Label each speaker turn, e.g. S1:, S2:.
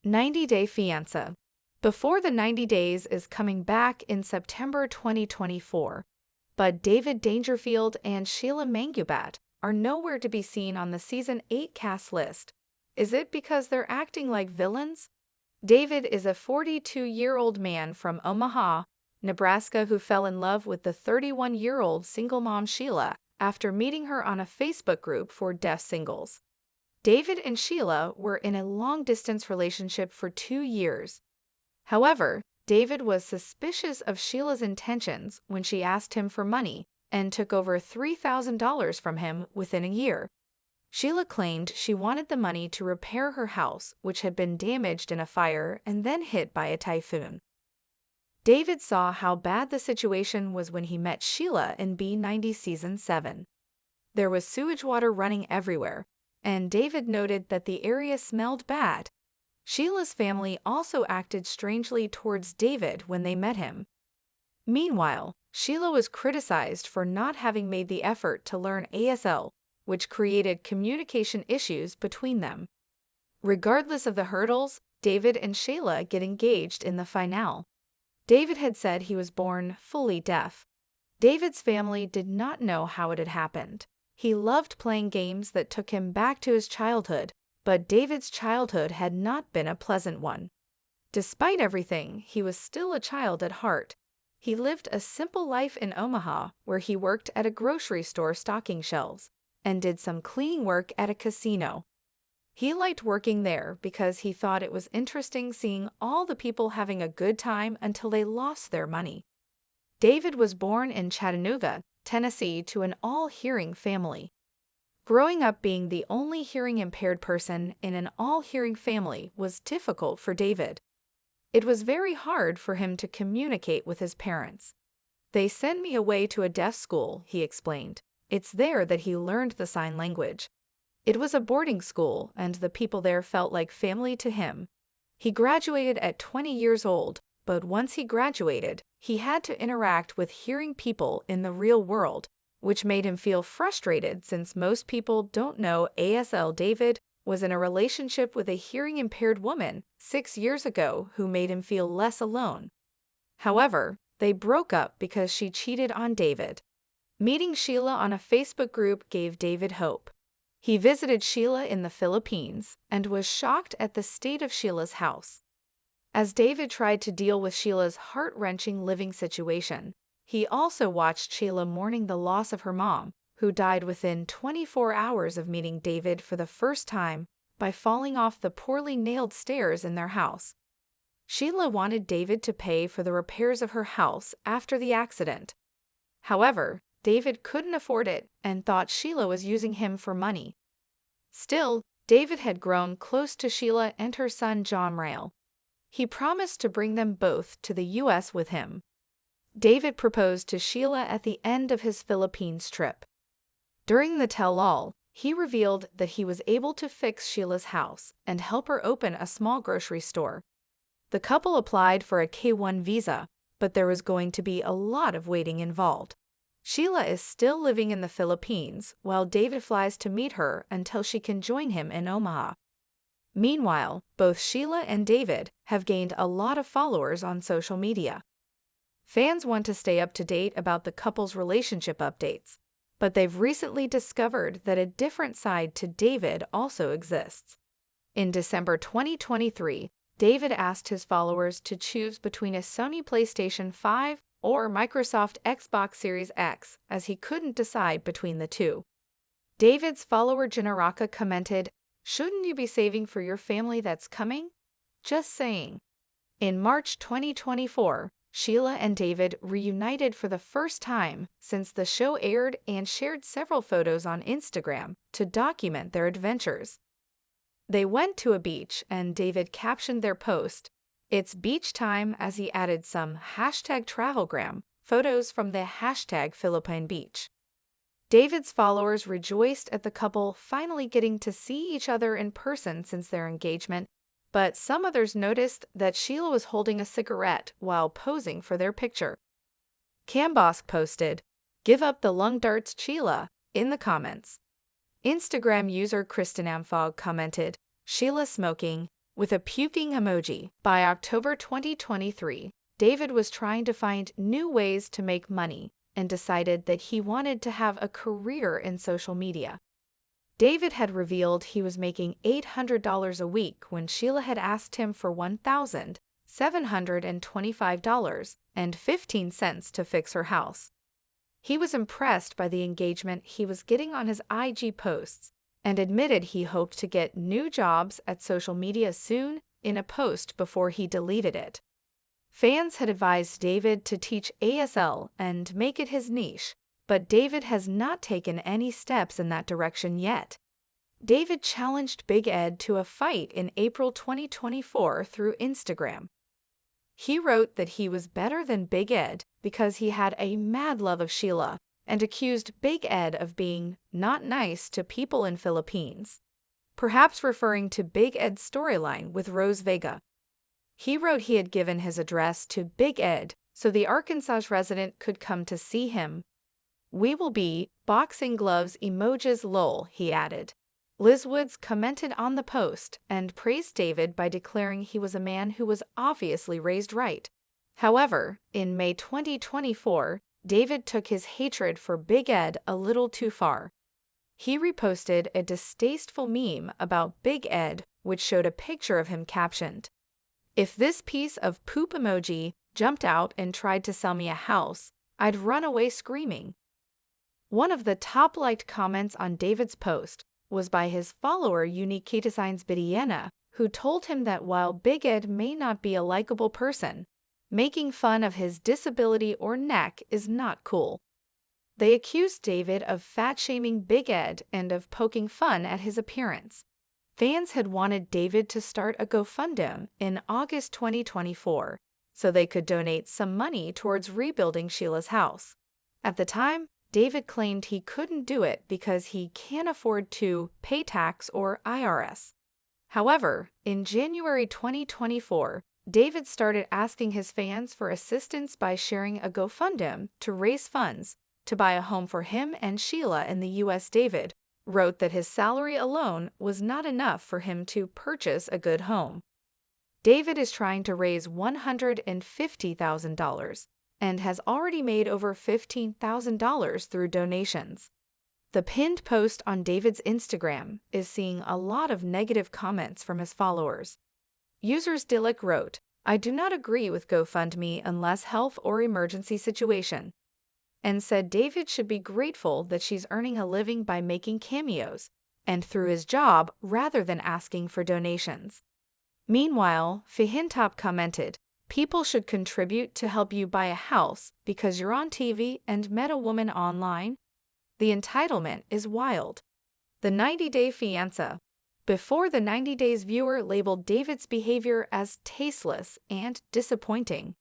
S1: 90-Day Fiancé. Before the 90 Days is coming back in September 2024, but David Dangerfield and Sheila Mangubat are nowhere to be seen on the Season 8 cast list. Is it because they're acting like villains? David is a 42-year-old man from Omaha, Nebraska who fell in love with the 31-year-old single mom Sheila after meeting her on a Facebook group for deaf singles. David and Sheila were in a long-distance relationship for 2 years. However, David was suspicious of Sheila's intentions when she asked him for money and took over $3,000 from him within a year. Sheila claimed she wanted the money to repair her house, which had been damaged in a fire and then hit by a typhoon. David saw how bad the situation was when he met Sheila in B90 Season 7. There was sewage water running everywhere, and David noted that the area smelled bad. Sheila's family also acted strangely towards David when they met him. Meanwhile, Sheila was criticized for not having made the effort to learn ASL, which created communication issues between them. Regardless of the hurdles, David and Sheila get engaged in the finale. David had said he was born fully deaf. David's family did not know how it had happened. He loved playing games that took him back to his childhood, but David's childhood had not been a pleasant one. Despite everything, he was still a child at heart. He lived a simple life in Omaha, where he worked at a grocery store stocking shelves and did some cleaning work at a casino. He liked working there because he thought it was interesting seeing all the people having a good time until they lost their money. David was born in Chattanooga, Tennessee, to an all-hearing family. Growing up being the only hearing-impaired person in an all-hearing family was difficult for David. It was very hard for him to communicate with his parents. "They sent me away to a deaf school," he explained. "It's there that he learned the sign language. It was a boarding school, and the people there felt like family to him." He graduated at 20 years old, but once he graduated, he had to interact with hearing people in the real world, which made him feel frustrated since most people don't know ASL. David was in a relationship with a hearing-impaired woman 6 years ago who made him feel less alone. However, they broke up because she cheated on David. Meeting Sheila on a Facebook group gave David hope. He visited Sheila in the Philippines and was shocked at the state of Sheila's house. As David tried to deal with Sheila's heart-wrenching living situation, he also watched Sheila mourning the loss of her mom, who died within 24 hours of meeting David for the first time by falling off the poorly nailed stairs in their house. Sheila wanted David to pay for the repairs of her house after the accident. However, David couldn't afford it and thought Sheila was using him for money. Still, David had grown close to Sheila and her son John Rail. He promised to bring them both to the U.S. with him. David proposed to Sheila at the end of his Philippines trip. During the tell-all, he revealed that he was able to fix Sheila's house and help her open a small grocery store. The couple applied for a K-1 visa, but there was going to be a lot of waiting involved. Sheila is still living in the Philippines while David flies to meet her until she can join him in Omaha. Meanwhile, both Sheila and David have gained a lot of followers on social media. Fans want to stay up to date about the couple's relationship updates, but they've recently discovered that a different side to David also exists. In December 2023, David asked his followers to choose between a Sony PlayStation 5 or Microsoft Xbox Series X, as he couldn't decide between the two. David's follower Janaraka commented, "Shouldn't you be saving for your family that's coming? Just saying." In March 2024, Sheila and David reunited for the first time since the show aired and shared several photos on Instagram to document their adventures. They went to a beach and David captioned their post, "It's beach time," as he added some #travelgram photos from the #Philippine Beach. David's followers rejoiced at the couple finally getting to see each other in person since their engagement, but some others noticed that Sheila was holding a cigarette while posing for their picture. Cambosk posted, "Give up the lung darts, Sheila," in the comments. Instagram user Kristin Amfog commented, "Sheila smoking, with a puking emoji. By October 2023, David was trying to find new ways to make money and decided that he wanted to have a career in social media. David had revealed he was making $800 a week when Sheila had asked him for $1,725.15 to fix her house. He was impressed by the engagement he was getting on his IG posts and admitted he hoped to get new jobs at social media soon in a post before he deleted it. Fans had advised David to teach ASL and make it his niche, but David has not taken any steps in that direction yet. David challenged Big Ed to a fight in April 2024 through Instagram. He wrote that he was better than Big Ed because he had a mad love of Sheila and accused Big Ed of being not nice to people in Philippines, perhaps referring to Big Ed's storyline with Rose Vega. He wrote he had given his address to Big Ed so the Arkansas resident could come to see him. "We will be boxing gloves emojis lol," he added. Liz Woods commented on the post and praised David by declaring he was a man who was obviously raised right. However, in May 2024, David took his hatred for Big Ed a little too far. He reposted a distasteful meme about Big Ed, which showed a picture of him captioned, "If this piece of poop emoji jumped out and tried to sell me a house, I'd run away screaming." One of the top-liked comments on David's post was by his follower Uniquita Signs Bidiena, who told him that while Big Ed may not be a likable person, making fun of his disability or neck is not cool. They accused David of fat-shaming Big Ed and of poking fun at his appearance. Fans had wanted David to start a GoFundMe in August 2024 so they could donate some money towards rebuilding Sheila's house. At the time, David claimed he couldn't do it because he can't afford to pay tax or IRS. However, in January 2024, David started asking his fans for assistance by sharing a GoFundMe to raise funds to buy a home for him and Sheila in the U.S. David wrote that his salary alone was not enough for him to purchase a good home. David is trying to raise $150,000 and has already made over $15,000 through donations. The pinned post on David's Instagram is seeing a lot of negative comments from his followers. Users Dilek wrote, "I do not agree with GoFundMe unless health or emergency situation," and said David should be grateful that she's earning a living by making cameos and through his job rather than asking for donations. Meanwhile, Fihintop commented, "People should contribute to help you buy a house because you're on TV and met a woman online? The entitlement is wild." The 90-Day Fiancé. Before the 90 Days viewer labeled David's behavior as tasteless and disappointing.